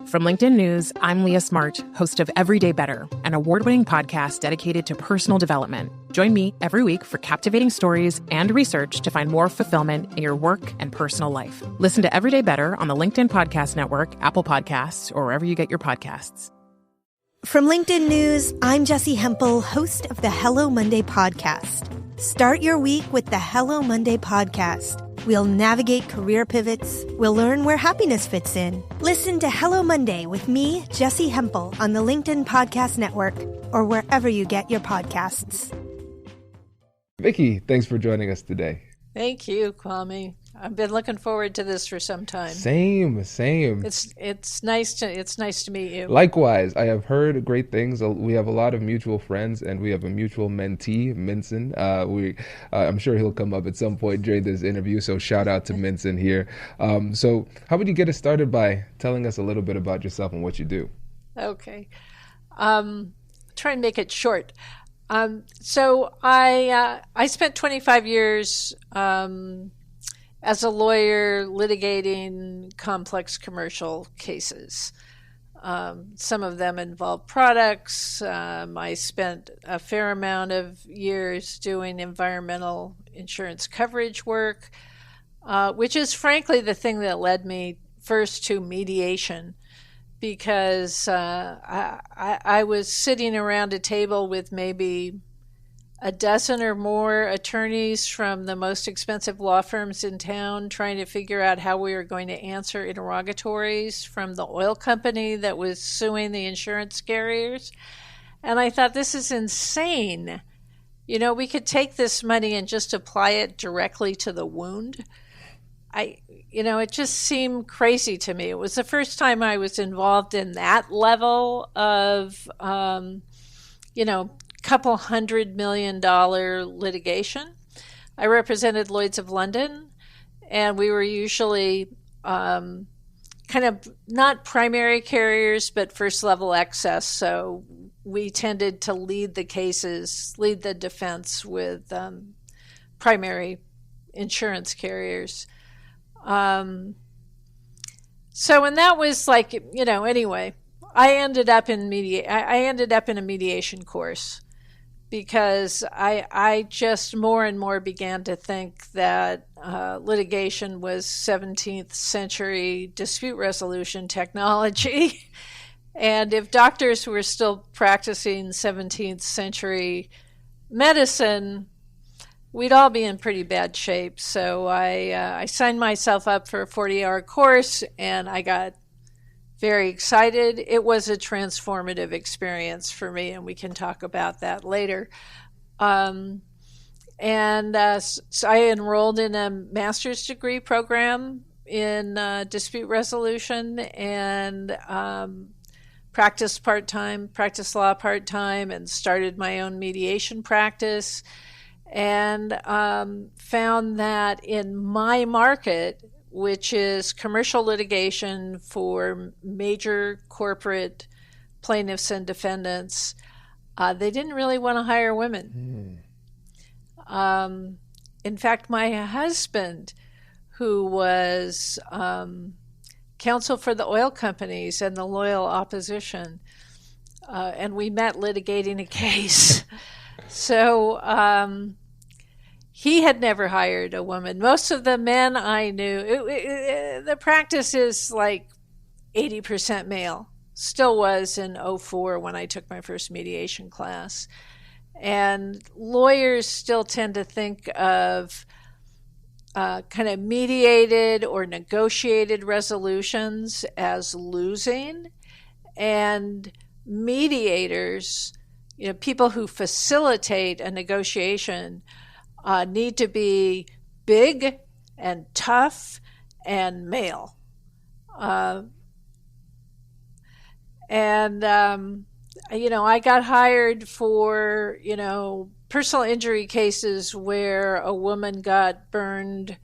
From LinkedIn News, I'm Leah Smart, host of Everyday Better, an award-winning podcast dedicated to personal development. Join me every week for captivating stories and research to find more fulfillment in your work and personal life. Listen to Everyday Better on the LinkedIn Podcast Network, Apple Podcasts, or wherever you get your podcasts. From LinkedIn News, I'm Jessie Hempel, host of the Hello Monday podcast. Start your week with the Hello Monday podcast. We'll navigate career pivots. We'll learn where happiness fits in. Listen to Hello Monday with me, Jessie Hempel, on the LinkedIn Podcast Network or wherever you get your podcasts. Vicki, thanks for joining us today. Thank you, Kwame. I've been looking forward to this for some time. Same. It's nice to meet you. Likewise, I have heard great things. We have a lot of mutual friends, and we have a mutual mentee, Minson. I'm sure he'll come up at some point during this interview. So shout out to Minson here. So how would you get us started by telling us a little bit about yourself and what you do? Okay, try and make it short. So I spent 25 years as a lawyer litigating complex commercial cases. Some of them involve products. I spent a fair amount of years doing environmental insurance coverage work, which is frankly the thing that led me first to mediation, because I was sitting around a table with maybe a dozen or more attorneys from the most expensive law firms in town trying to figure out how we were going to answer interrogatories from the oil company that was suing the insurance carriers. And I thought, this is insane. You know, we could take this money and just apply it directly to the wound. It just seemed crazy to me. It was the first time I was involved in that level of, couple $100 million litigation. I represented Lloyd's of London, and we were usually kind of not primary carriers, but first level excess. So we tended to lead the defense with primary insurance carriers. And that was like, anyway, I ended up in a mediation course, because I just more and more began to think that litigation was 17th century dispute resolution technology. And if doctors were still practicing 17th century medicine, we'd all be in pretty bad shape. So I signed myself up for a 40-hour course, and I got very excited. It was a transformative experience for me, and we can talk about that later. So I enrolled in a master's degree program in dispute resolution, and practiced law part-time, and started my own mediation practice, and found that in my market, which is commercial litigation for major corporate plaintiffs and defendants, they didn't really want to hire women. In fact, my husband, who was counsel for the oil companies and the loyal opposition, and we met litigating a case. So he had never hired a woman. Most of the men I knew, the practice is like 80% male. Still was in 2004 when I took my first mediation class. And lawyers still tend to think of kind of mediated or negotiated resolutions as losing. And mediators, people who facilitate a negotiation, need to be big and tough and male. I got hired for, personal injury cases where a woman got burned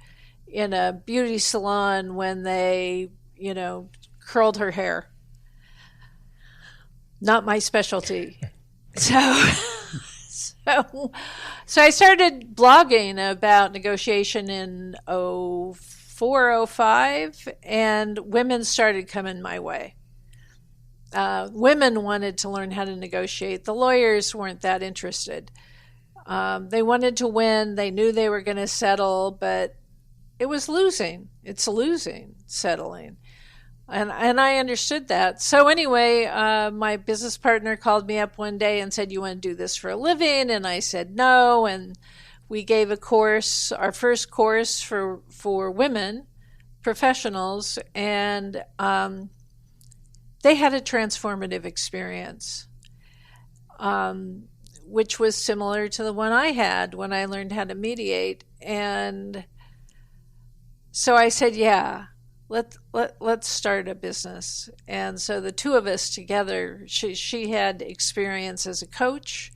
in a beauty salon when they, curled her hair. Not my specialty. So I started blogging about negotiation in 2004, 2005, and women started coming my way. women wanted to learn how to negotiate. The lawyers weren't that interested. They wanted to win. They knew they were going to settle, but it was losing. It's losing, settling. And I understood that. So anyway, my business partner called me up one day and said, "You want to do this for a living?" And I said no. And we gave a course, our first course for women professionals, and they had a transformative experience, which was similar to the one I had when I learned how to mediate. And so I said, yeah, let's start a business. And so the two of us together, she had experience as a coach.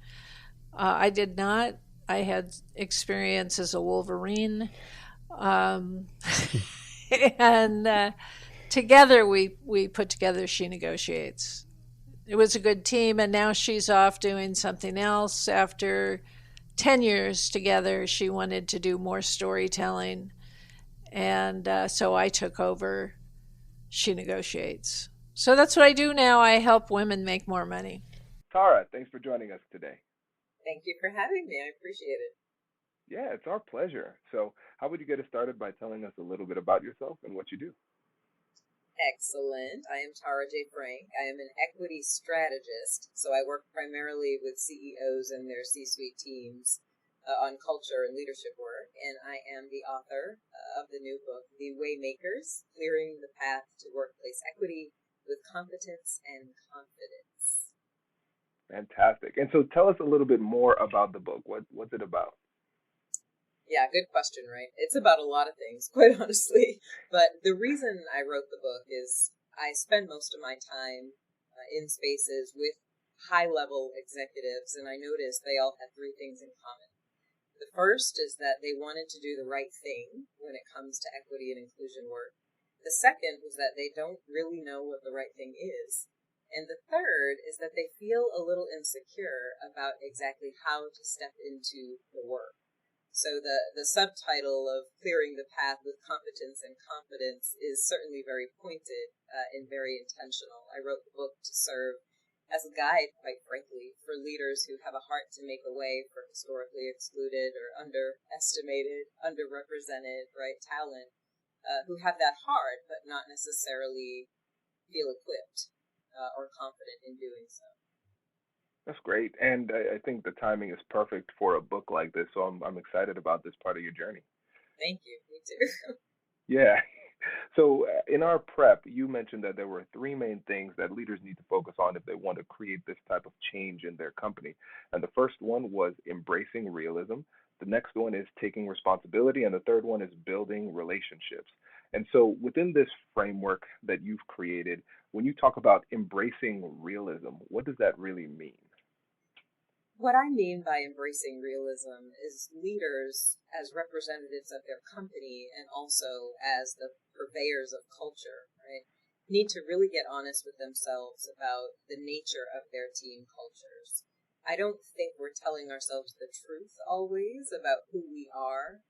I did not. I had experience as a Wolverine. And together we put together She Negotiates. It was a good team, and now she's off doing something else. After 10 years together, she wanted to do more storytelling, and so I took over She Negotiates. So that's what I do now. I help women make more money. Tara, thanks for joining us today. Thank you for having me. I appreciate it. Yeah, it's our pleasure. So how would you get us started by telling us a little bit about yourself and what you do? Excellent. I am RTara Jaye. I am an equity strategist, so I work primarily with CEOs and their C-suite teams on culture and leadership work, and I am the author of the new book, The Waymakers, Clearing the Path to Workplace Equity with Competence and Confidence. Fantastic. And so tell us a little bit more about the book. What's it about? Yeah, good question, right? It's about a lot of things, quite honestly. But the reason I wrote the book is I spend most of my time in spaces with high-level executives, and I noticed they all had three things in common. The first is that they wanted to do the right thing when it comes to equity and inclusion work. The second was that they don't really know what the right thing is. And the third is that they feel a little insecure about exactly how to step into the work. So the subtitle of Clearing the Path with Competence and Confidence is certainly very pointed and very intentional. I wrote the book to serve as a guide, quite frankly, for leaders who have a heart to make a way for historically excluded or underestimated, underrepresented, right, talent, who have that heart but not necessarily feel equipped or confident in doing so. That's great. And I think the timing is perfect for a book like this. So I'm excited about this part of your journey. Thank you. Me too. Yeah. So in our prep, you mentioned that there were three main things that leaders need to focus on if they want to create this type of change in their company. And the first one was embracing realism. The next one is taking responsibility. And the third one is building relationships. And so within this framework that you've created, when you talk about embracing realism, what does that really mean? What I mean by embracing realism is leaders, as representatives of their company and also as the purveyors of culture, right, need to really get honest with themselves about the nature of their team cultures. I don't think we're telling ourselves the truth always about who we are.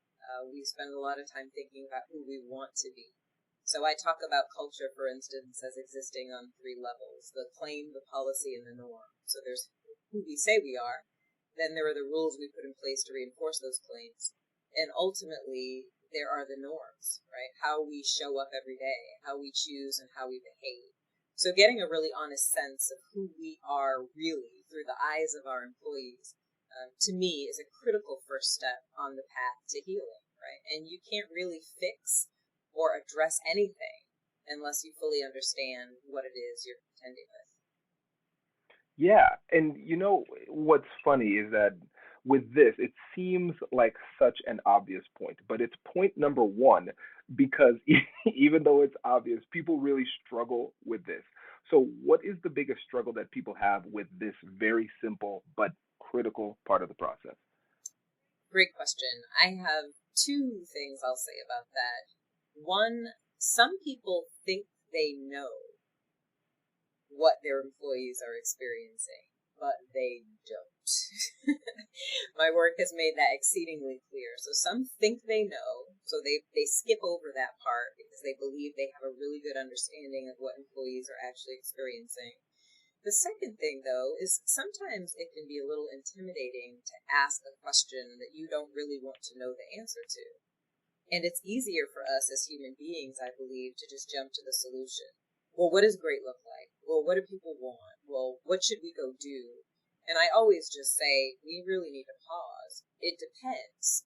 We spend a lot of time thinking about who we want to be. So I talk about culture, for instance, as existing on three levels: the claim, the policy, and the norm. So there's who we say we are, then there are the rules we put in place to reinforce those claims, and ultimately there are the norms, right? How we show up every day, how we choose, and how we behave. So getting a really honest sense of who we are really through the eyes of our employees, to me, is a critical first step on the path to healing, right? And you can't really fix or address anything unless you fully understand what it is you're contending with. Yeah, and you know what's funny is that with this, it seems like such an obvious point, but it's point number one because even though it's obvious, people really struggle with this. So what is the biggest struggle that people have with this very simple but critical part of the process? Great question. I have two things I'll say about that. One, some people think they know what their employees are experiencing, but they don't. My work has made that exceedingly clear. So some think they know, so they skip over that part because they believe they have a really good understanding of what employees are actually experiencing. The second thing, though, is sometimes it can be a little intimidating to ask a question that you don't really want to know the answer to. And it's easier for us as human beings, I believe, to just jump to the solution. Well, what does great look like? Well, what do people want? Well, what should we go do? And I always just say, we really need to pause. It depends.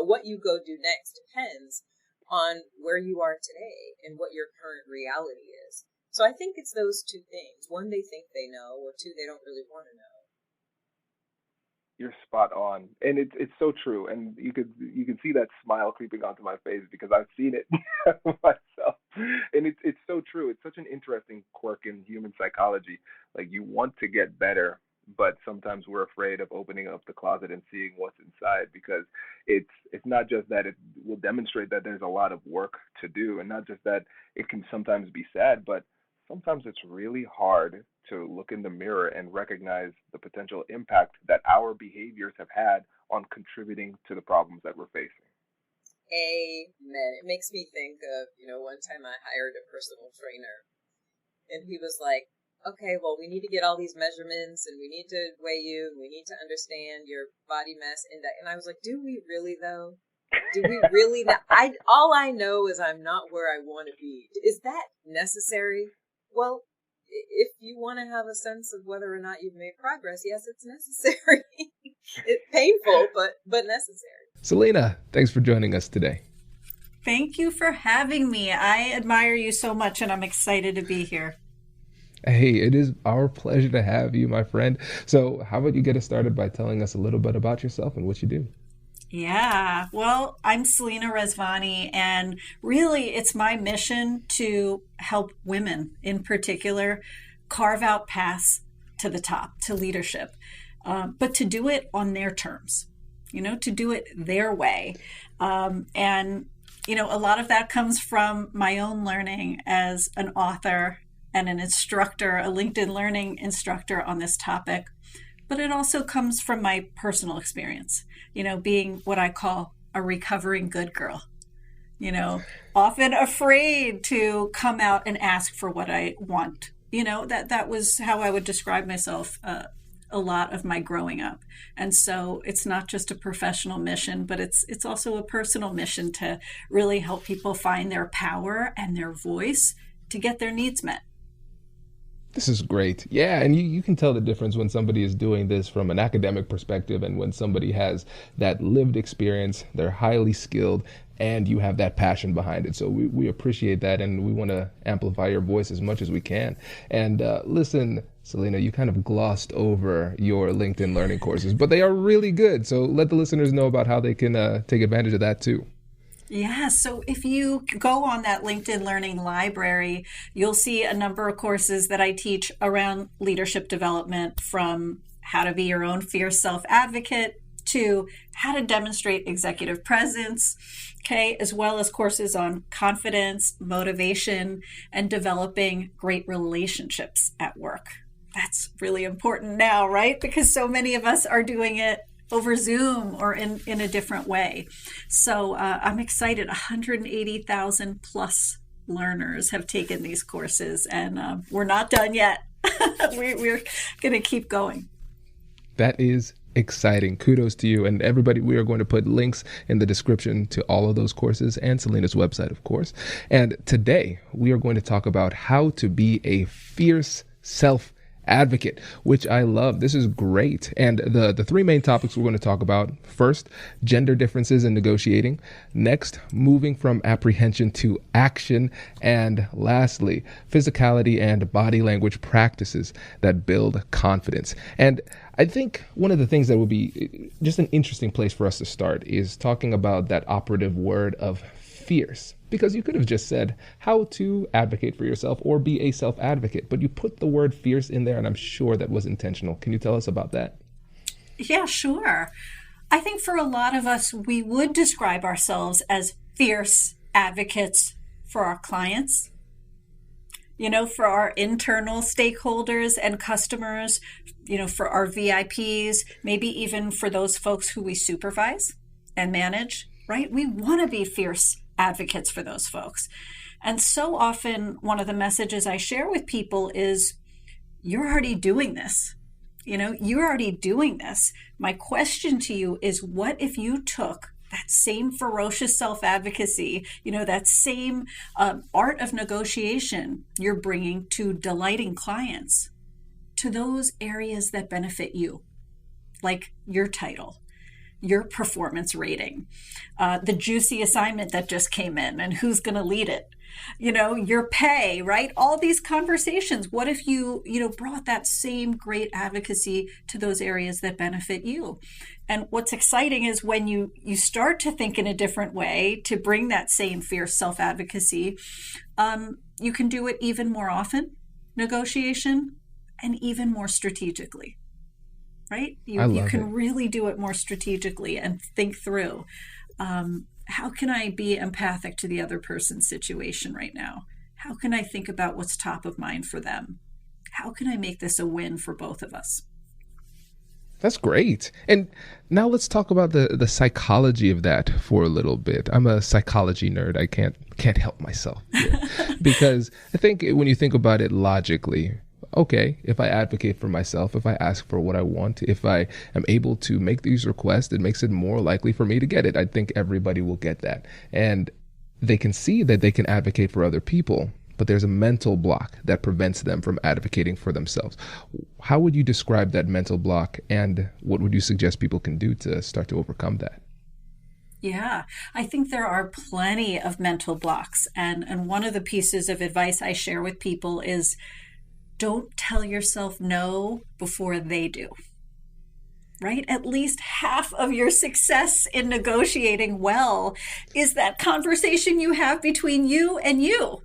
What you go do next depends on where you are today and what your current reality is. So I think it's those two things. One, they think they know, or two, they don't really want to know. You're spot on, and it's so true. And you can see that smile creeping onto my face because I've seen it myself, and it's so true. It's such an interesting quirk in human psychology. Like, you want to get better, but sometimes we're afraid of opening up the closet and seeing what's inside, because it's not just that it will demonstrate that there's a lot of work to do, and not just that it can sometimes be sad, but sometimes it's really hard to look in the mirror and recognize the potential impact that our behaviors have had on contributing to the problems that we're facing. Amen. It makes me think of, one time I hired a personal trainer, and he was like, okay, well, we need to get all these measurements, and we need to weigh you, and we need to understand your body mass index. And I was like, do we really, though? Do we really? All I know is I'm not where I want to be. Is that necessary? Well, if you want to have a sense of whether or not you've made progress, yes, it's necessary. It's painful, but necessary. Selena, thanks for joining us today. Thank you for having me. I admire you so much, and I'm excited to be here. Hey, it is our pleasure to have you, my friend. So how about you get us started by telling us a little bit about yourself and what you do? Yeah, well, I'm Selena Rezwani, and really it's my mission to help women in particular carve out paths to the top, to leadership, but to do it on their terms, to do it their way. And a lot of that comes from my own learning as an author and an instructor, a LinkedIn Learning instructor on this topic. But it also comes from my personal experience, being what I call a recovering good girl, often afraid to come out and ask for what I want. That was how I would describe myself a lot of my growing up. And so it's not just a professional mission, but it's also a personal mission to really help people find their power and their voice to get their needs met. This is great. Yeah, and you can tell the difference when somebody is doing this from an academic perspective and when somebody has that lived experience, they're highly skilled, and you have that passion behind it. So we appreciate that, and we want to amplify your voice as much as we can. And listen, Selena, you kind of glossed over your LinkedIn Learning courses, but they are really good. So let the listeners know about how they can take advantage of that too. Yeah, so if you go on that LinkedIn Learning library, you'll see a number of courses that I teach around leadership development, from how to be your own fierce self-advocate to how to demonstrate executive presence, as well as courses on confidence, motivation, and developing great relationships at work. That's really important now, right? Because so many of us are doing it over Zoom or in a different way. So I'm excited. 180,000 plus learners have taken these courses, and we're not done yet. We're going to keep going. That is exciting. Kudos to you. And everybody, we are going to put links in the description to all of those courses and Selena's website, of course. And today we are going to talk about how to be a fierce self-advocate, which I love. This is great. And the three main topics we're going to talk about: first, gender differences in negotiating; next, moving from apprehension to action; and lastly, physicality and body language practices that build confidence. And I think one of the things that would be just an interesting place for us to start is talking about that operative word of fierce, because you could have just said how to advocate for yourself or be a self-advocate, but you put the word fierce in there, and I'm sure that was intentional. Can you tell us about that? Yeah, sure. I think for a lot of us, we would describe ourselves as fierce advocates for our clients, for our internal stakeholders and customers, for our VIPs, maybe even for those folks who we supervise and manage, right? We want to be fierce advocates for those folks. And so often, one of the messages I share with people is you're already doing this. You're already doing this. My question to you is, what if you took that same ferocious self-advocacy, that same art of negotiation you're bringing to delighting clients to those areas that benefit you, like your title, your performance rating, the juicy assignment that just came in and who's going to lead it, your pay, right? All these conversations. What if you brought that same great advocacy to those areas that benefit you? And what's exciting is when you start to think in a different way to bring that same fierce self-advocacy, you can do it even more often, negotiation, and even more strategically, right? You can really do it more strategically and think through, how can I be empathic to the other person's situation right now? How can I think about what's top of mind for them? How can I make this a win for both of us? That's great. And now let's talk about the psychology of that for a little bit. I'm a psychology nerd. I can't help myself here. Because I think when you think about it logically, okay, if I advocate for myself, if I ask for what I want, if I am able to make these requests, it makes it more likely for me to get it. I think everybody will get that. And they can see that they can advocate for other people, but there's a mental block that prevents them from advocating for themselves. How would you describe that mental block, and what would you suggest people can do to start to overcome that? Yeah, I think there are plenty of mental blocks. And one of the pieces of advice I share with people is, don't tell yourself no before they do, right? At least half of your success in negotiating well is that conversation you have between you and you,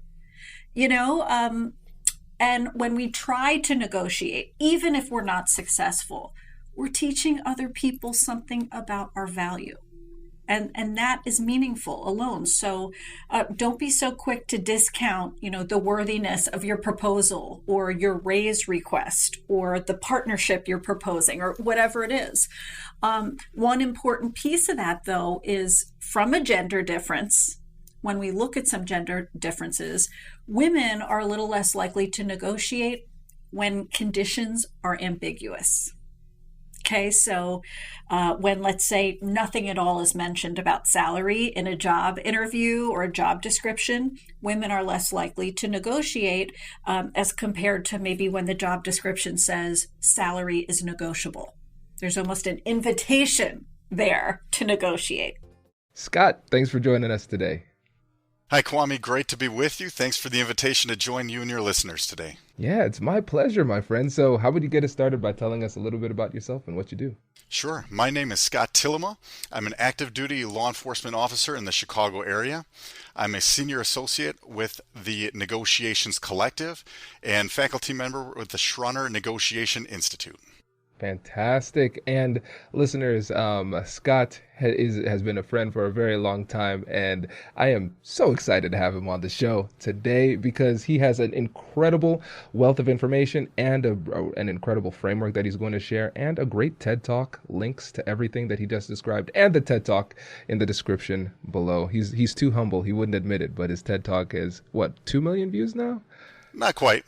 and when we try to negotiate, even if we're not successful, we're teaching other people something about our value. And that is meaningful alone. So don't be so quick to discount, the worthiness of your proposal or your raise request or the partnership you're proposing or whatever it is. One important piece of that, though, is from a gender difference. When we look at some gender differences, women are a little less likely to negotiate when conditions are ambiguous. Okay, so when, let's say, nothing at all is mentioned about salary in a job interview or a job description, women are less likely to negotiate as compared to maybe when the job description says salary is negotiable. There's almost an invitation there to negotiate. Scott, thanks for joining us today. Hi, Kwame. Great to be with you. Thanks for the invitation to join you and your listeners today. Yeah, it's my pleasure, my friend. So how would you get us started by telling us a little bit about yourself and what you do? Sure. My name is Scott Tillema. I'm an active duty law enforcement officer in the Chicago area. I'm a senior associate with the Negotiations Collective and faculty member with the Schroner Negotiation Institute. Fantastic. And listeners, Scott has been a friend for a very long time, and I am so excited to have him on the show today because he has an incredible wealth of information and an incredible framework that he's going to share, and a great TED Talk. Links to everything that he just described and the TED Talk in the description below. He's too humble. He wouldn't admit it, but his TED Talk is, 2 million views now? Not quite.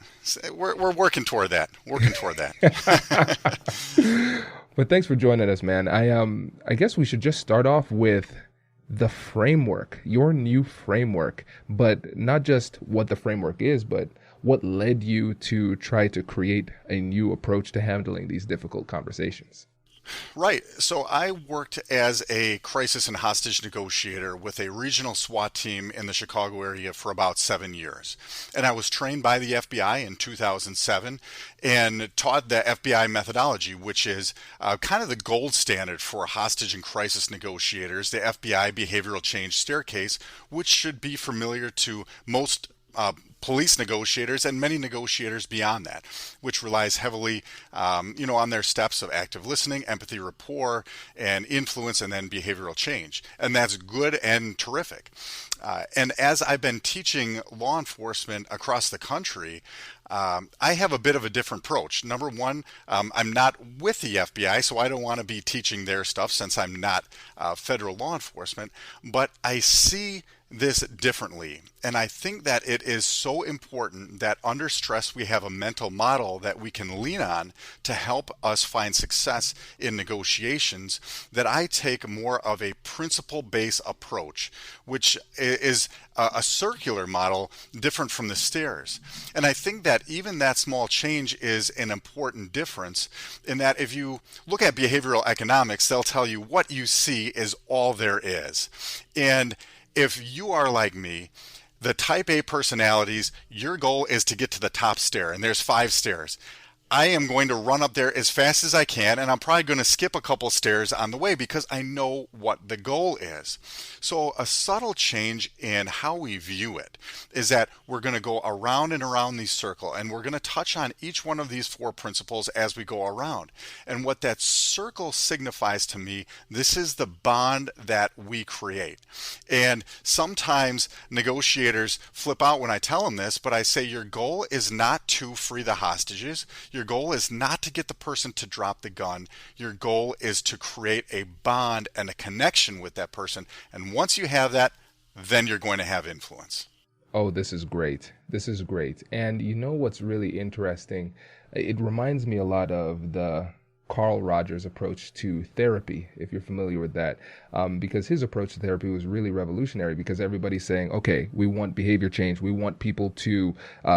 We're working toward that. But thanks for joining us, man. I guess we should just start off with the framework, your new framework, but not just what the framework is, but what led you to try to create a new approach to handling these difficult conversations. Right. So I worked as a crisis and hostage negotiator with a regional SWAT team in the Chicago area for about 7 years. And I was trained by the FBI in 2007 and taught the FBI methodology, which is kind of the gold standard for hostage and crisis negotiators, the FBI behavioral change staircase, which should be familiar to most police negotiators and many negotiators beyond that, which relies heavily, on their steps of active listening, empathy, rapport, and influence, and then behavioral change. And that's good and terrific. And as I've been teaching law enforcement across the country, I have a bit of a different approach. Number one, I'm not with the FBI, so I don't want to be teaching their stuff since I'm not federal law enforcement. But I see this differently. And I think that it is so important that under stress we have a mental model that we can lean on to help us find success in negotiations, that I take more of a principle-based approach, which is a circular model different from the stairs. And I think that even that small change is an important difference, in that if you look at behavioral economics, they'll tell you what you see is all there is. And if you are like me, the type A personalities, your goal is to get to the top stair, and there's 5 stairs. I am going to run up there as fast as I can, and I'm probably going to skip a couple stairs on the way because I know what the goal is. So a subtle change in how we view it is that we're going to go around and around the circle, and we're going to touch on each one of these 4 principles as we go around. And what that circle signifies to me, this is the bond that we create. And sometimes negotiators flip out when I tell them this, but I say your goal is not to free the hostages. Your goal is not to get the person to drop the gun. Your goal is to create a bond and a connection with that person. And once you have that, then you're going to have influence. Oh, this is great. This is great. And you know what's really interesting? It reminds me a lot of the Carl Rogers approach to therapy, if you're familiar with that, because his approach to therapy was really revolutionary, because everybody's saying, okay, we want behavior change. We want people to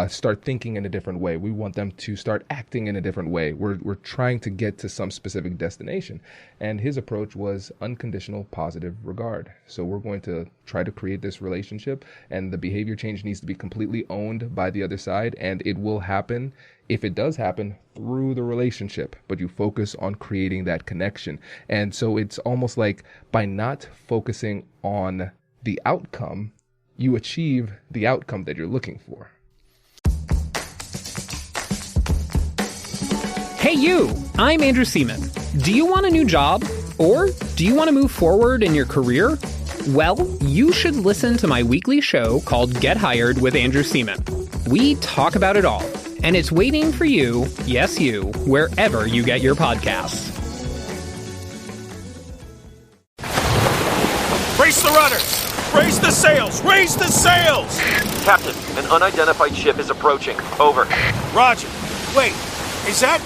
start thinking in a different way. We want them to start acting in a different way. We're trying to get to some specific destination. And his approach was unconditional positive regard. So we're going to try to create this relationship, and the behavior change needs to be completely owned by the other side, and it will happen, if it does happen, through the relationship, but you focus on creating that connection. And so it's almost like by not focusing on the outcome, you achieve the outcome that you're looking for. Hey you, I'm Andrew Seaman. Do you want a new job? Or do you want to move forward in your career? Well, you should listen to my weekly show called Get Hired with Andrew Seaman. We talk about it all, and it's waiting for you, yes you, wherever you get your podcasts. Brace the rudders! Raise the sails! Raise the sails! Captain, an unidentified ship is approaching. Over. Roger. Wait, is that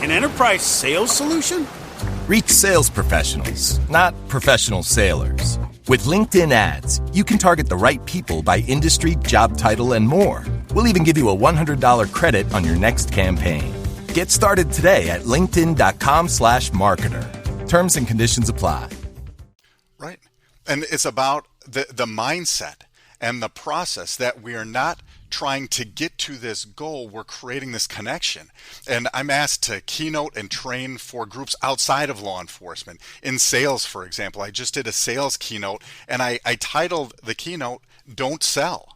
an enterprise sales solution? Reach sales professionals, not professional sailors. With LinkedIn ads, you can target the right people by industry, job title, and more. We'll even give you a $100 credit on your next campaign. Get started today at linkedin.com/marketer. Terms and conditions apply. Right. And it's about the mindset and the process, that we are not trying to get to this goal, we're creating this connection. And I'm asked to keynote and train for groups outside of law enforcement. In sales, for example, I just did a sales keynote, and I titled the keynote, Don't Sell.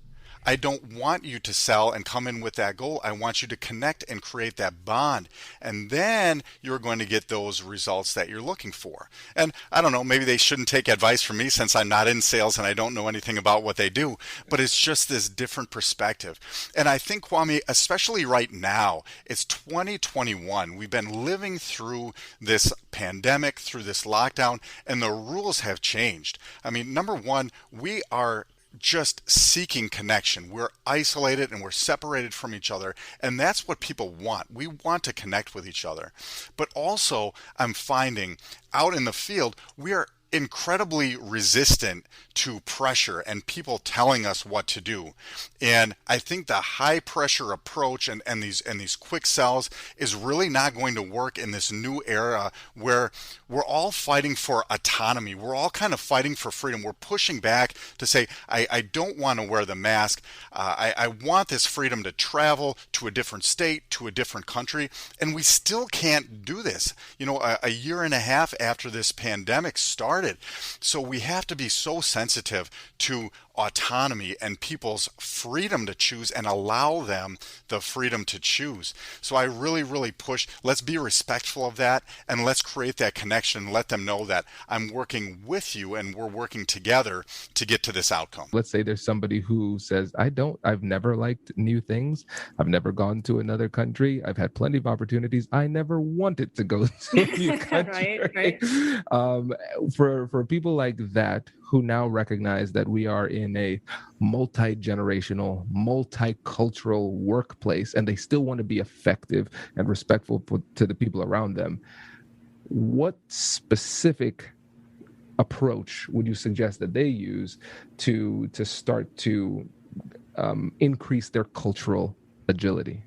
I don't want you to sell and come in with that goal. I want you to connect and create that bond. And then you're going to get those results that you're looking for. And I don't know, maybe they shouldn't take advice from me since I'm not in sales and I don't know anything about what they do. But it's just this different perspective. And I think, Kwame, especially right now, it's 2021. We've been living through this pandemic, through this lockdown, and the rules have changed. I mean, number one, we are just seeking connection. We're isolated and we're separated from each other, and that's what people want. We want to connect with each other. But also, I'm finding out in the field, we are incredibly resistant to pressure and people telling us what to do. And I think the high pressure approach and these quick sells is really not going to work in this new era where we're all fighting for autonomy. We're all kind of fighting for freedom. We're pushing back to say, I don't want to wear the mask. I want this freedom to travel to a different state, to a different country. And we still can't do this, a year and a half after this pandemic started. So we have to be so sensitive to autonomy and people's freedom to choose and allow them the freedom to choose. So I really, really push, let's be respectful of that, and let's create that connection. Let them know that I'm working with you and we're working together to get to this outcome. Let's say there's somebody who says, I've never liked new things. I've never gone to another country. I've had plenty of opportunities. I never wanted to go to a new country. Right. For people like that, who now recognize that we are in in a multi-generational, multicultural workplace, and they still want to be effective and respectful to the people around them, what specific approach would you suggest that they use to start to increase their cultural agility?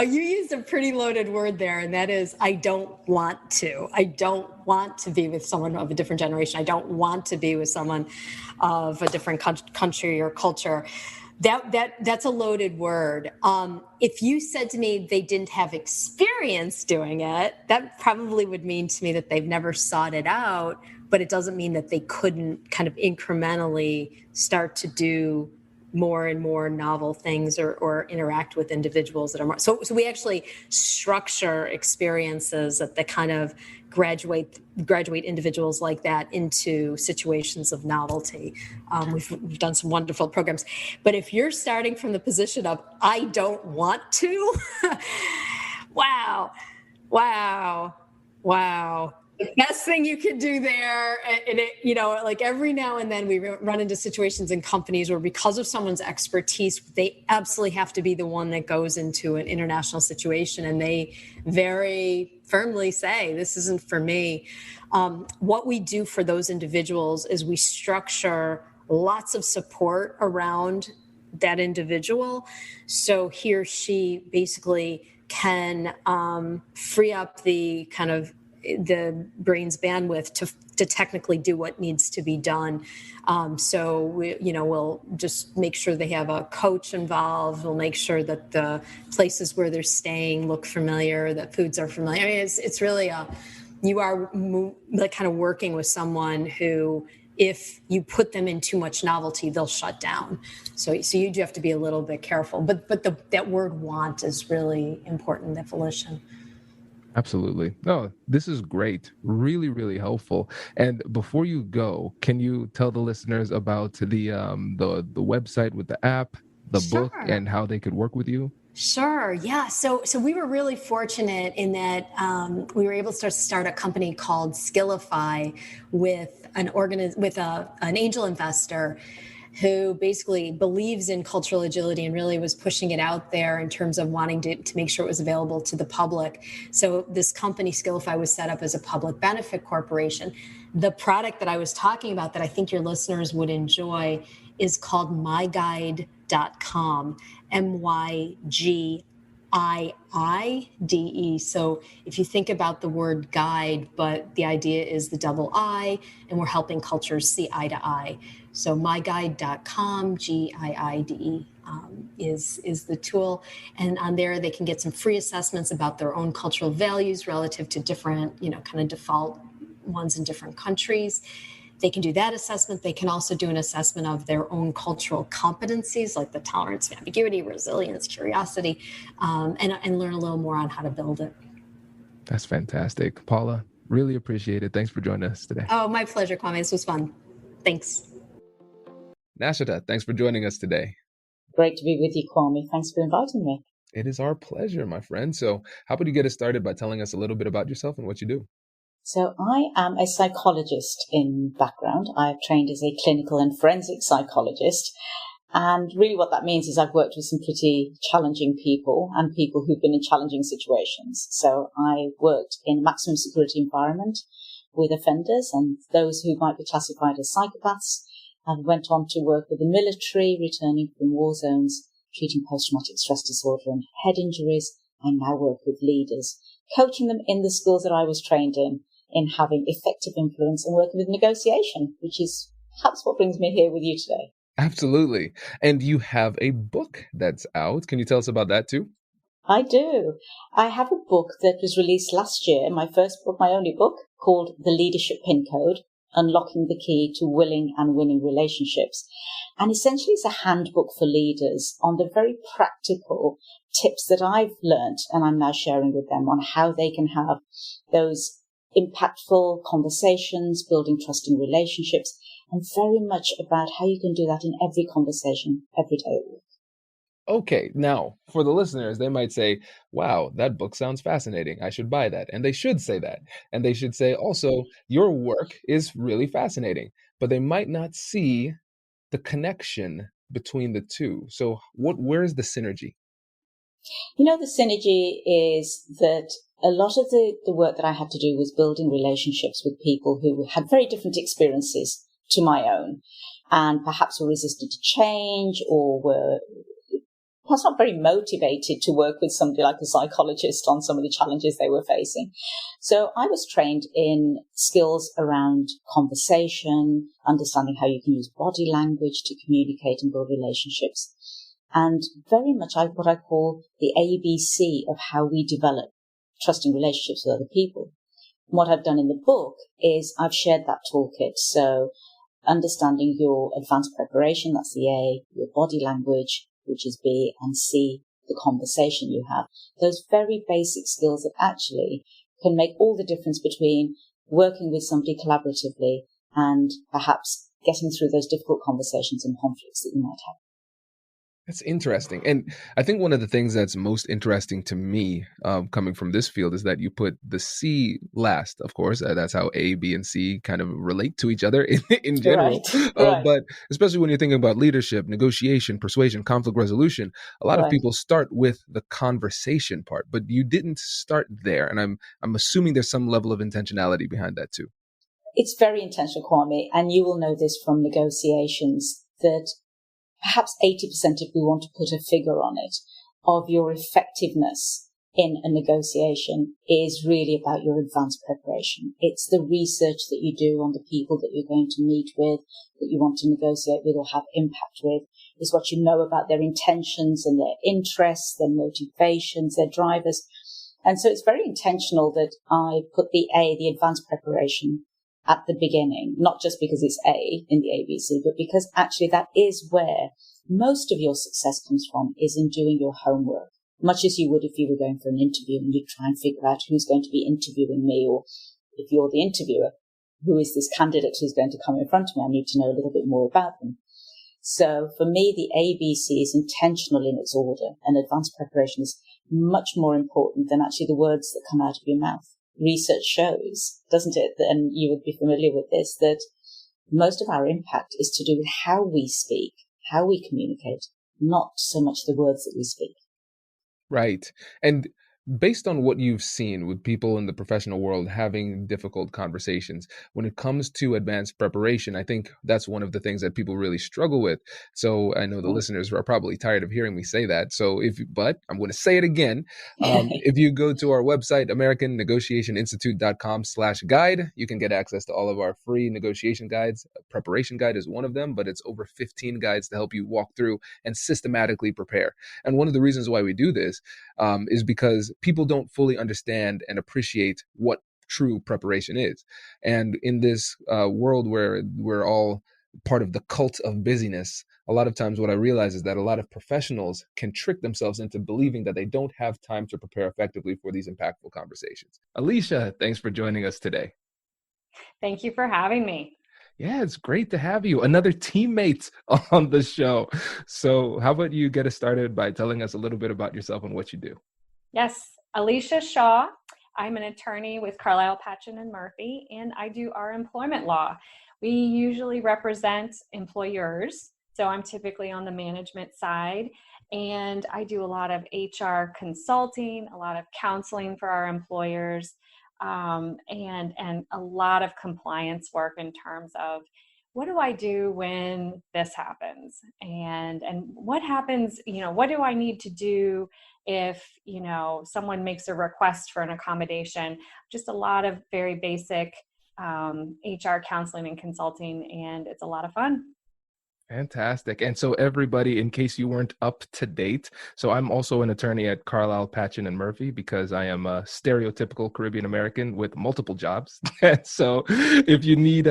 You used a pretty loaded word there, and that is, I don't want to. I don't want to be with someone of a different generation. I don't want to be with someone of a different country or culture. That's a loaded word. If you said to me they didn't have experience doing it, that probably would mean to me that they've never sought it out, but it doesn't mean that they couldn't kind of incrementally start to do more and more novel things or interact with individuals that are more. So we actually structure experiences that kind of graduate individuals like that into situations of novelty. We've done some wonderful programs. But if you're starting from the position of, I don't want to, wow. The best thing you can do there, and like every now and then we run into situations in companies where, because of someone's expertise, they absolutely have to be the one that goes into an international situation, and they very firmly say, this isn't for me. What we do for those individuals is we structure lots of support around that individual, so he or she basically can free up the kind of the brain's bandwidth to technically do what needs to be done. So we'll just make sure they have a coach involved. We'll make sure that the places where they're staying look familiar, that foods are familiar. I mean, it's really you are like kind of working with someone who, if you put them in too much novelty, they'll shut down. So you do have to be a little bit careful. But that word "want" is really important. That volition. Absolutely. No, this is great. Really, really helpful. And before you go, can you tell the listeners about the website with the app, the book, and how they could work with you? Sure. Yeah. So we were really fortunate in that we were able to start a company called Skillify with an angel investor who basically believes in cultural agility and really was pushing it out there in terms of wanting to make sure it was available to the public. So this company, Skillify, was set up as a public benefit corporation. The product that I was talking about that I think your listeners would enjoy is called myguide.com, MYGIIDE. So if you think about the word guide, but the idea is the double I, and we're helping cultures see eye to eye. So myguide.com, GIIDE, is the tool. And on there, they can get some free assessments about their own cultural values relative to different, kind of default ones in different countries. They can do that assessment. They can also do an assessment of their own cultural competencies, like the tolerance of ambiguity, resilience, curiosity, and learn a little more on how to build it. That's fantastic. Paula, really appreciate it. Thanks for joining us today. Oh, my pleasure, Kwame. This was fun. Thanks. Naushter, thanks for joining us today. Great to be with you, Kwame. Thanks for inviting me. It is our pleasure, my friend. So how about you get us started by telling us a little bit about yourself and what you do? So I am a psychologist in background. I've trained as a clinical and forensic psychologist. And really what that means is I've worked with some pretty challenging people and people who've been in challenging situations. So I worked in a maximum security environment with offenders and those who might be classified as psychopaths. I went on to work with the military, returning from war zones, treating post-traumatic stress disorder and head injuries. I now work with leaders, coaching them in the skills that I was trained in having effective influence and working with negotiation, which is perhaps what brings me here with you today. Absolutely. And you have a book that's out. Can you tell us about that too? I do. I have a book that was released last year, my first book, my only book, called The Leadership Pin Code, Unlocking the Key to Willing and Winning Relationships. And essentially it's a handbook for leaders on the very practical tips that I've learned and I'm now sharing with them on how they can have those impactful conversations, building trusting relationships, and very much about how you can do that in every conversation, every day at work. Okay, now for the listeners, they might say, wow, that book sounds fascinating. I should buy that. And they should say that. And they should say also, your work is really fascinating. but they might not see the connection between the two. So where's the synergy? The synergy is that a lot of the work that I had to do was building relationships with people who had very different experiences to my own, and perhaps were resistant to change, or were perhaps not very motivated to work with somebody like a psychologist on some of the challenges they were facing. So I was trained in skills around conversation, understanding how you can use body language to communicate and build relationships, and very much what I call the ABC of how we develop trusting relationships with other people. And what I've done in the book is I've shared that toolkit. So understanding your advanced preparation, that's the A, your body language, which is B, and C, the conversation you have. Those very basic skills that actually can make all the difference between working with somebody collaboratively and perhaps getting through those difficult conversations and conflicts that you might have. That's interesting. And I think one of the things that's most interesting to me coming from this field is that you put the C last, of course. That's how A, B, and C kind of relate to each other in general. Right. But especially when you're thinking about leadership, negotiation, persuasion, conflict resolution, a lot of people start with the conversation part, but you didn't start there. And I'm assuming there's some level of intentionality behind that too. It's very intentional, Kwame, and you will know this from negotiations that perhaps 80%, if we want to put a figure on it, of your effectiveness in a negotiation is really about your advanced preparation. It's the research that you do on the people that you're going to meet with, that you want to negotiate with or have impact with. It's what you know about their intentions and their interests, their motivations, their drivers. And so it's very intentional that I put the A, the advanced preparation, at the beginning, not just because it's A in the ABC, but because actually that is where most of your success comes from, is in doing your homework, much as you would if you were going for an interview and you try and figure out who's going to be interviewing me, or if you're the interviewer, who is this candidate who's going to come in front of me? I need to know a little bit more about them. So for me, the ABC is intentional in its order, and advanced preparation is much more important than actually the words that come out of your mouth. Research shows, doesn't it, and you would be familiar with this, that most of our impact is to do with how we speak, how we communicate, not so much the words that we speak. Right. And based on what you've seen with people in the professional world having difficult conversations, when it comes to advanced preparation, I think that's one of the things that people really struggle with. So I know the listeners are probably tired of hearing me say that. But I'm going to say it again. If you go to our website, AmericanNegotiationInstitute.com/guide, you can get access to all of our free negotiation guides. Preparation guide is one of them, but it's over 15 guides to help you walk through and systematically prepare. And one of the reasons why we do this is because people don't fully understand and appreciate what true preparation is. And in this world where we're all part of the cult of busyness, a lot of times what I realize is that a lot of professionals can trick themselves into believing that they don't have time to prepare effectively for these impactful conversations. Alicia, thanks for joining us today. Thank you for having me. Yeah, it's great to have you. Another teammate on the show. So how about you get us started by telling us a little bit about yourself and what you do? Yes, Alicia Shaw. I'm an attorney with Carlisle, Patchen and Murphy, and I do our employment law. We usually represent employers, so I'm typically on the management side, and I do a lot of HR consulting, a lot of counseling for our employers, and a lot of compliance work in terms of what do I do when this happens, and what happens, what do I need to do if, someone makes a request for an accommodation. Just a lot of very basic HR counseling and consulting, and it's a lot of fun. Fantastic. And so everybody, in case you weren't up to date, so I'm also an attorney at Carlisle, Patchen and Murphy because I am a stereotypical Caribbean American with multiple jobs. So if you need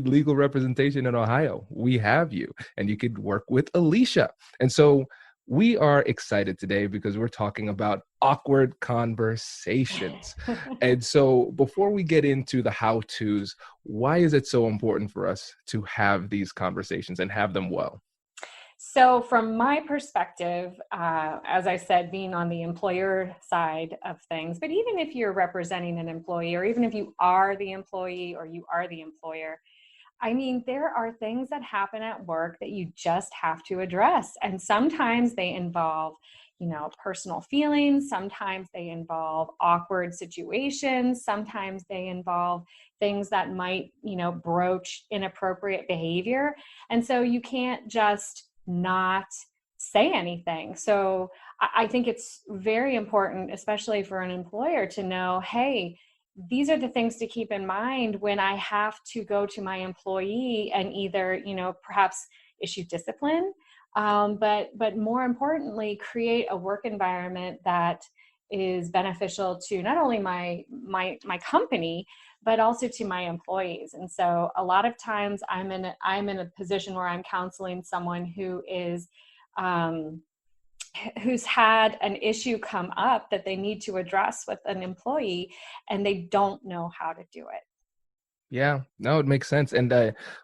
legal representation in Ohio, we have you, and you could work with Alicia. And so we are excited today because we're talking about awkward conversations. And so before we get into the how-tos, why is it so important for us to have these conversations and have them well? So from my perspective, as I said, being on the employer side of things, but even if you're representing an employee, or even if you are the employee or you are the employer, I mean, there are things that happen at work that you just have to address. And sometimes they involve, personal feelings. Sometimes they involve awkward situations. Sometimes they involve things that might, broach inappropriate behavior. And so you can't just not say anything. So I think it's very important, especially for an employer, to know, hey, these are the things to keep in mind when I have to go to my employee and either, perhaps issue discipline, but more importantly, create a work environment that is beneficial to not only my company, but also to my employees. And so a lot of times I'm in a position where I'm counseling someone who is who's had an issue come up that they need to address with an employee, and they don't know how to do it. Yeah, no, it makes sense. And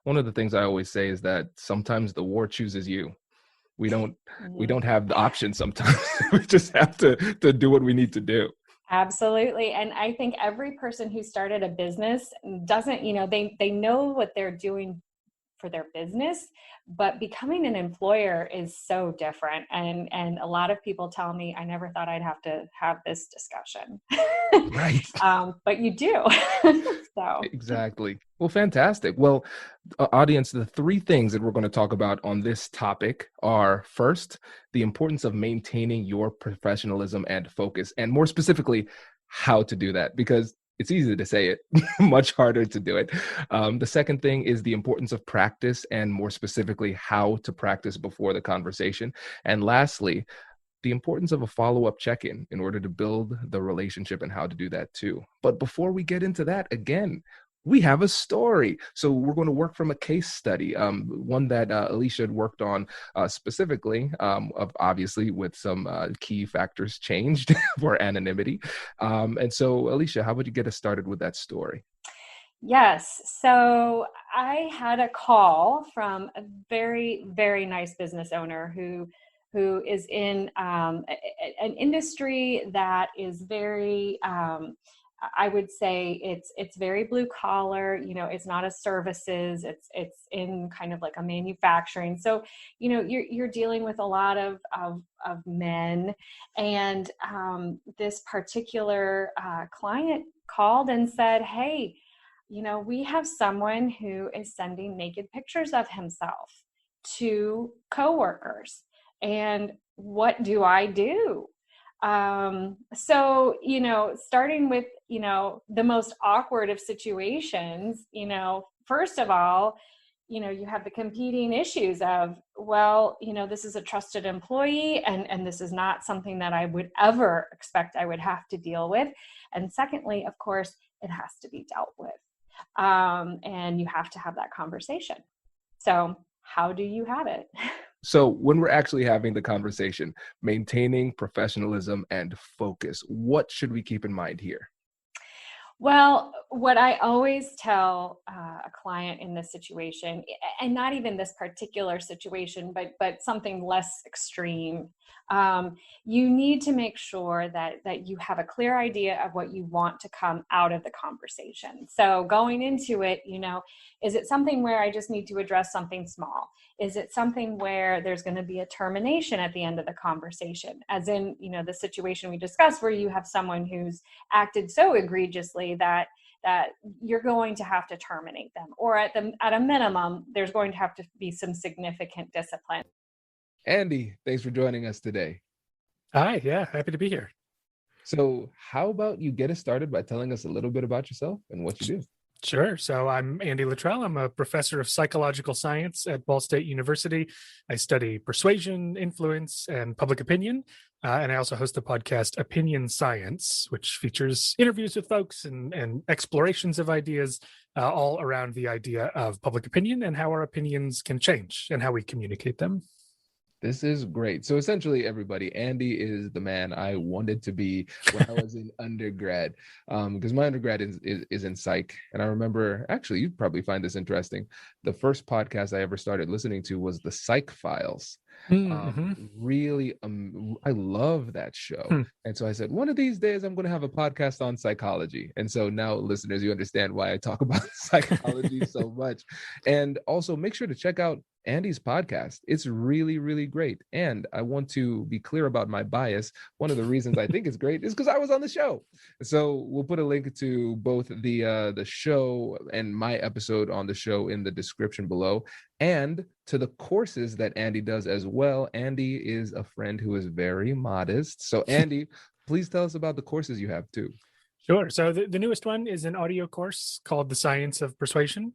one of the things I always say is that sometimes the war chooses you. We don't have the option sometimes. We just have to do what we need to do. Absolutely. And I think every person who started a business doesn't, they know what they're doing for their business, but becoming an employer is so different. And a lot of people tell me, I never thought I'd have to have this discussion. Right. But you do. So Exactly. Well, fantastic. Well, audience, the three things that we're going to talk about on this topic are, first, the importance of maintaining your professionalism and focus, and more specifically, how to do that, because it's easy to say it, much harder to do it. The second thing is the importance of practice, and more specifically, how to practice before the conversation. And lastly, the importance of a follow-up check-in in order to build the relationship and how to do that too. But before we get into that, again, we have a story. So we're going to work from a case study, one that Alicia had worked on specifically, obviously with some key factors changed for anonymity. And so, Alicia, how would you get us started with that story? Yes. So I had a call from a very, very nice business owner who is in an industry that is very, I would say it's very blue collar. It's not a services. It's in kind of like a manufacturing. So you're dealing with a lot of men, and this particular client called and said, "Hey, we have someone who is sending naked pictures of himself to coworkers. And what do I do?" So, starting with, the most awkward of situations, first of all, you have the competing issues of, well, this is a trusted employee, and this is not something that I would ever expect I would have to deal with. And secondly, of course, it has to be dealt with. And you have to have that conversation. So how do you have it? So when we're actually having the conversation, maintaining professionalism and focus, what should we keep in mind here? Well, what I always tell a client in this situation, and not even this particular situation, but something less extreme, you need to make sure that you have a clear idea of what you want to come out of the conversation. So going into it, is it something where I just need to address something small? Is it something where there's going to be a termination at the end of the conversation? As in, the situation we discussed where you have someone who's acted so egregiously that you're going to have to terminate them, or at a minimum, there's going to have to be some significant discipline. Andy, thanks for joining us today. Hi, yeah, happy to be here. So how about you get us started by telling us a little bit about yourself and what you do? Sure. So I'm Andy Lutrell. I'm a professor of psychological science at Ball State University. I study persuasion, influence, and public opinion. And I also host the podcast Opinion Science, which features interviews with folks and explorations of ideas all around the idea of public opinion and how our opinions can change and how we communicate them. This is great. So essentially, everybody, Andy is the man I wanted to be when I was in undergrad, because my undergrad is in psych. And I remember, actually, you'd probably find this interesting. The first podcast I ever started listening to was the Psych Files. Really, I love that show. And so I said, one of these days I'm going to have a podcast on psychology. And so now, listeners, you understand why I talk about psychology so much. And also make sure to check out Andy's podcast. It's really, really great. And I want to be clear about my bias. One of the reasons I think it's great is because I was on the show. So we'll put a link to both the show and my episode on the show in the description below, and to the courses that Andy does as well. Andy is a friend who is very modest. So Andy, please tell us about the courses you have too. Sure. So the newest one is an audio course called The Science of Persuasion,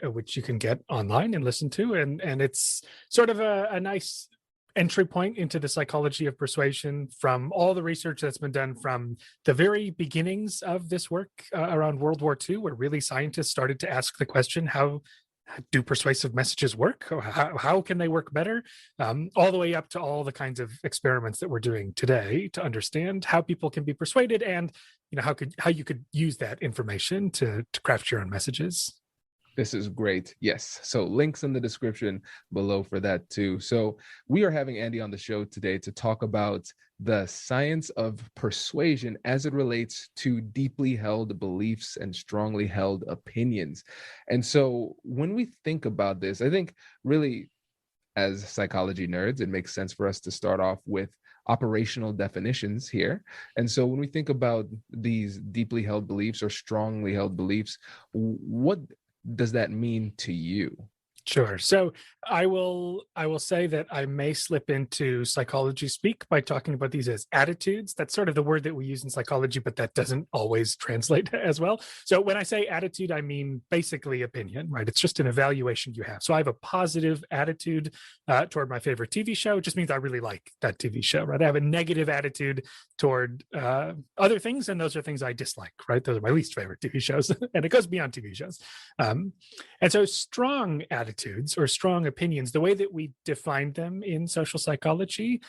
which you can get online and listen to. And it's sort of a nice entry point into the psychology of persuasion from all the research that's been done from the very beginnings of this work around World War II, where really scientists started to ask the question, how do persuasive messages work? How can they work better? All the way up to all the kinds of experiments that we're doing today to understand how people can be persuaded, and how you could use that information to craft your own messages. This is great. Yes. So links in the description below for that too. So we are having Andy on the show today to talk about the science of persuasion as it relates to deeply held beliefs and strongly held opinions. And so when we think about this, I think really as psychology nerds, it makes sense for us to start off with operational definitions here. And so when we think about these deeply held beliefs or strongly held beliefs, what does that mean to you? Sure. So I will say that I may slip into psychology speak by talking about these as attitudes. That's sort of the word that we use in psychology, but that doesn't always translate as well. So when I say attitude, I mean basically opinion, right? It's just an evaluation you have. So I have a positive attitude toward my favorite TV show. It just means I really like that TV show, right? I have a negative attitude toward other things, and those are things I dislike, right? Those are my least favorite TV shows, and it goes beyond TV shows. And so strong attitudes or strong opinions, the way that we define them in social psychology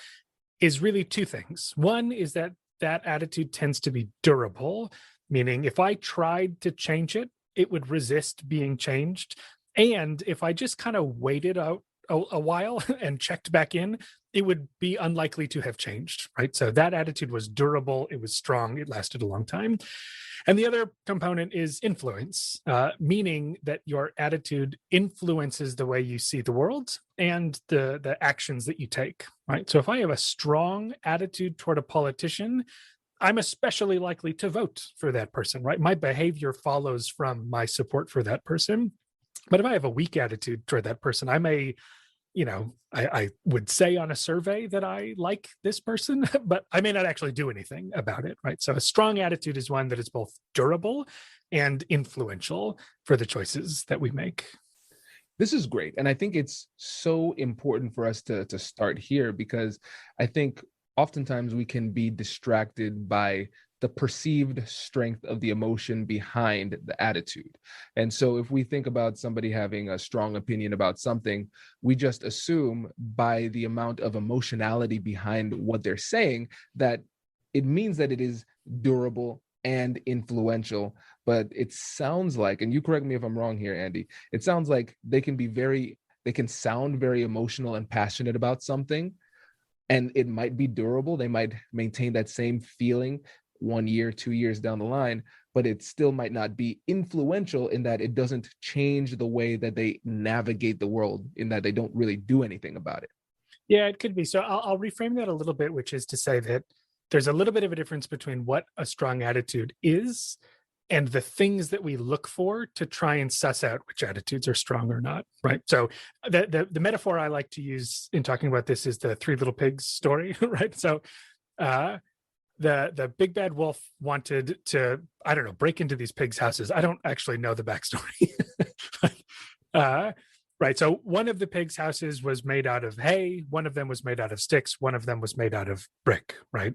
is really two things. One is that attitude tends to be durable, meaning if I tried to change it, it would resist being changed. And if I just kind of waited out a while and checked back in, it would be unlikely to have changed, right? So that attitude was durable, it was strong, it lasted a long time. And the other component is influence, meaning that your attitude influences the way you see the world and the actions that you take, right? So if I have a strong attitude toward a politician, I'm especially likely to vote for that person, right? My behavior follows from my support for that person. But if I have a weak attitude toward that person, I may, I would say on a survey that I like this person, but I may not actually do anything about it, right? So a strong attitude is one that is both durable and influential for the choices that we make. This is great. And I think it's so important for us to start here, because I think oftentimes we can be distracted by the perceived strength of the emotion behind the attitude. And so if we think about somebody having a strong opinion about something, we just assume by the amount of emotionality behind what they're saying that it means that it is durable and influential. But it sounds like, and you correct me if I'm wrong here, Andy, it sounds like they can sound very emotional and passionate about something, and it might be durable. They might maintain that same feeling 1 year, 2 years down the line, but it still might not be influential in that it doesn't change the way that they navigate the world, in that they don't really do anything about it. Yeah, it could be. So I'll reframe that a little bit, which is to say that there's a little bit of a difference between what a strong attitude is and the things that we look for to try and suss out which attitudes are strong or not, right? So the metaphor I like to use in talking about this is the Three Little Pigs story, right? So the big bad wolf wanted to, break into these pigs' houses. I don't actually know the backstory. Right. So one of the pigs' houses was made out of hay. One of them was made out of sticks. One of them was made out of brick. Right.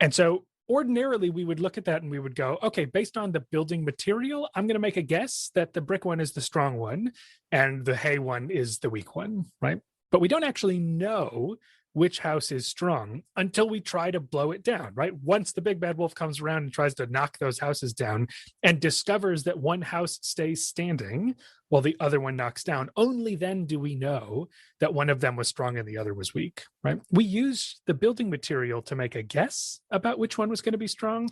And so ordinarily we would look at that and we would go, okay, based on the building material, I'm going to make a guess that the brick one is the strong one and the hay one is the weak one. Right. But we don't actually know which house is strong until we try to blow it down, right? Once the big bad wolf comes around and tries to knock those houses down and discovers that one house stays standing while the other one knocks down, only then do we know that one of them was strong and the other was weak, right? We use the building material to make a guess about which one was going to be strong,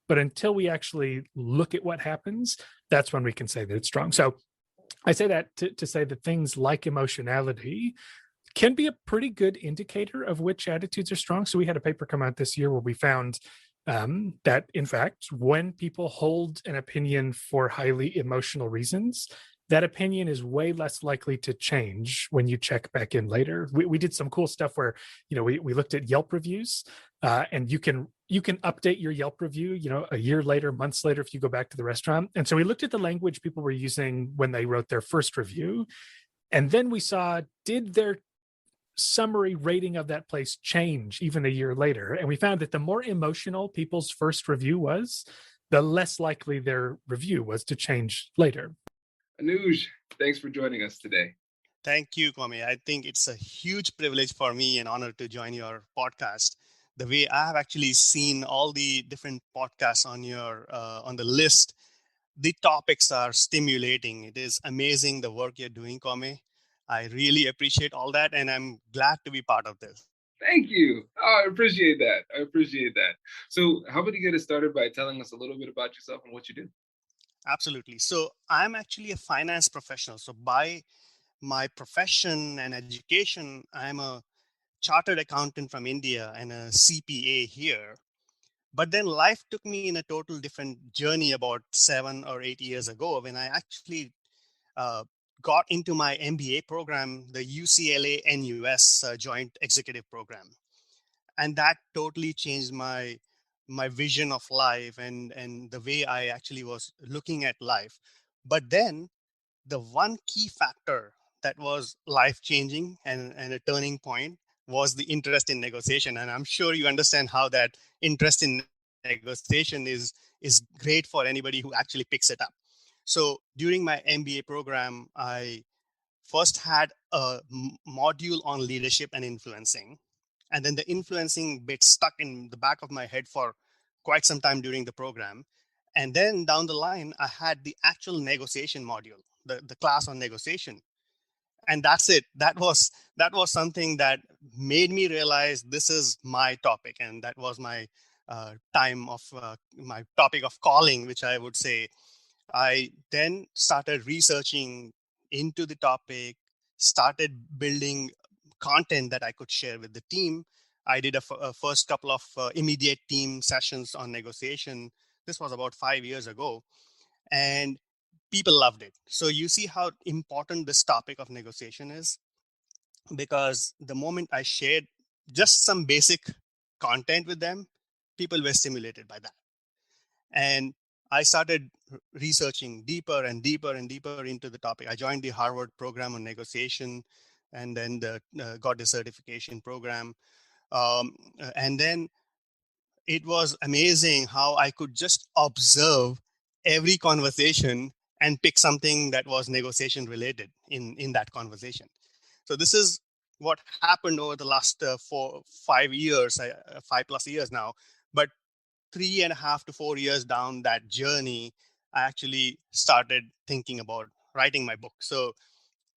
but until we actually look at what happens, that's when we can say that it's strong. So I say that to say that things like emotionality can be a pretty good indicator of which attitudes are strong. So we had a paper come out this year where we found that, in fact, when people hold an opinion for highly emotional reasons, that opinion is way less likely to change when you check back in later. We did some cool stuff where, we looked at Yelp reviews, and you can update your Yelp review, a year later, months later, if you go back to the restaurant. And so we looked at the language people were using when they wrote their first review. And then we saw, did their summary rating of that place change even a year later? And we found that the more emotional people's first review was, the less likely their review was to change later. Anuj, thanks for joining us today. Thank you, Kwame. I think it's a huge privilege for me and honor to join your podcast. The way I have actually seen all the different podcasts on your on the list, the topics are stimulating. It is amazing the work you're doing, Kwame. I really appreciate all that, and I'm glad to be part of this. Thank you. Oh, I appreciate that. So how about you get us started by telling us a little bit about yourself and what you do? Absolutely. So I'm actually a finance professional. So by my profession and education, I'm a chartered accountant from India and a CPA here. But then life took me in a total different journey about 7 or 8 years ago when I actually got into my MBA program, the UCLA NUS Joint Executive Program. And that totally changed my vision of life and the way I actually was looking at life. But then the one key factor that was life-changing and a turning point was the interest in negotiation. And I'm sure you understand how that interest in negotiation is great for anybody who actually picks it up. So during my MBA program, I first had a module on leadership and influencing. And then the influencing bit stuck in the back of my head for quite some time during the program. And then down the line, I had the actual negotiation module, the class on negotiation. And that's it. That was something that made me realize this is my topic. And that was my my topic of calling, which I would say. I then started researching into the topic, started building content that I could share with the team. I did a first couple of immediate team sessions on negotiation. This was about 5 years ago, and people loved it. So you see how important this topic of negotiation is, because the moment I shared just some basic content with them, people were stimulated by that. And I started researching deeper and deeper and deeper into the topic. I joined the Harvard program on negotiation, and then got the certification program. And then it was amazing how I could just observe every conversation and pick something that was negotiation related in that conversation. So this is what happened over the last 5 years, 5+ years now. But 3.5 to 4 years down that journey, I actually started thinking about writing my book. So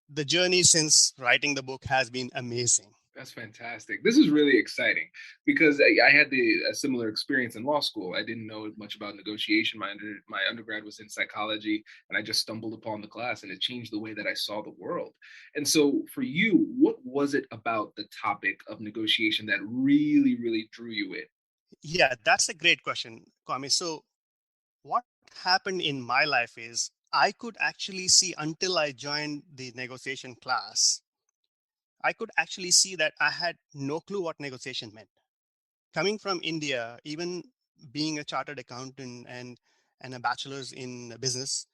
the journey since writing the book has been amazing. That's fantastic. This is really exciting because I had a similar experience in law school. I didn't know much about negotiation. My undergrad was in psychology, and I just stumbled upon the class, and it changed the way that I saw the world. And so for you, what was it about the topic of negotiation that really, really drew you in? Yeah, that's a great question, Kwame. So what happened in my life is I could actually see, until I joined the negotiation class, I could actually see that I had no clue what negotiation meant. Coming from India, even being a chartered accountant and a bachelor's in business,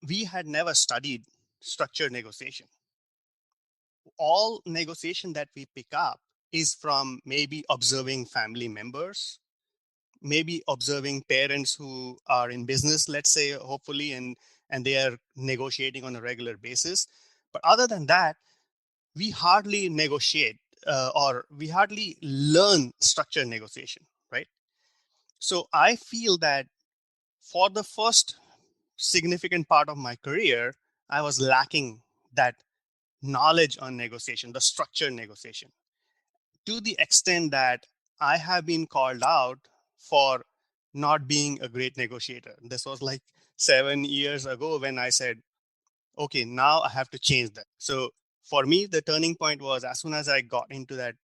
we had never studied structured negotiation. All negotiation that we pick up is from maybe observing family members, maybe observing parents who are in business, let's say, hopefully, and they are negotiating on a regular basis. But other than that, we hardly negotiate or we hardly learn structured negotiation, right? So I feel that for the first significant part of my career, I was lacking that knowledge on negotiation, the structured negotiation, to the extent that I have been called out for not being a great negotiator. This was like 7 years ago when I said, okay, now I have to change that. So for me, the turning point was as soon as I got into that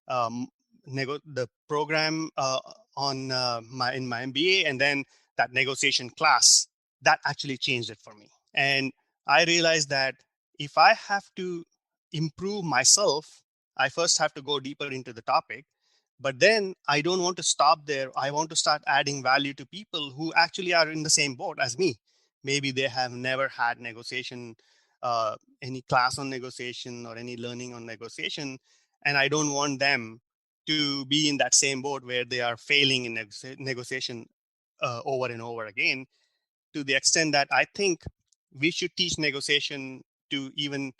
um, the program on in my MBA, and then that negotiation class, that actually changed it for me. And I realized that if I have to improve myself, I first have to go deeper into the topic. But then I don't want to stop there. I want to start adding value to people who actually are in the same boat as me. Maybe they have never had negotiation, any class on negotiation or any learning on negotiation. And I don't want them to be in that same boat where they are failing in negotiation over and over again, to the extent that I think we should teach negotiation to even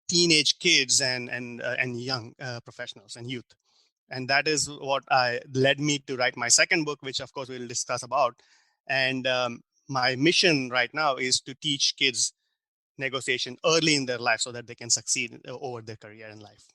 teenage kids and young professionals and youth. And that is what led me to write my second book, which of course we'll discuss about. And my mission right now is to teach kids negotiation early in their life so that they can succeed over their career in life.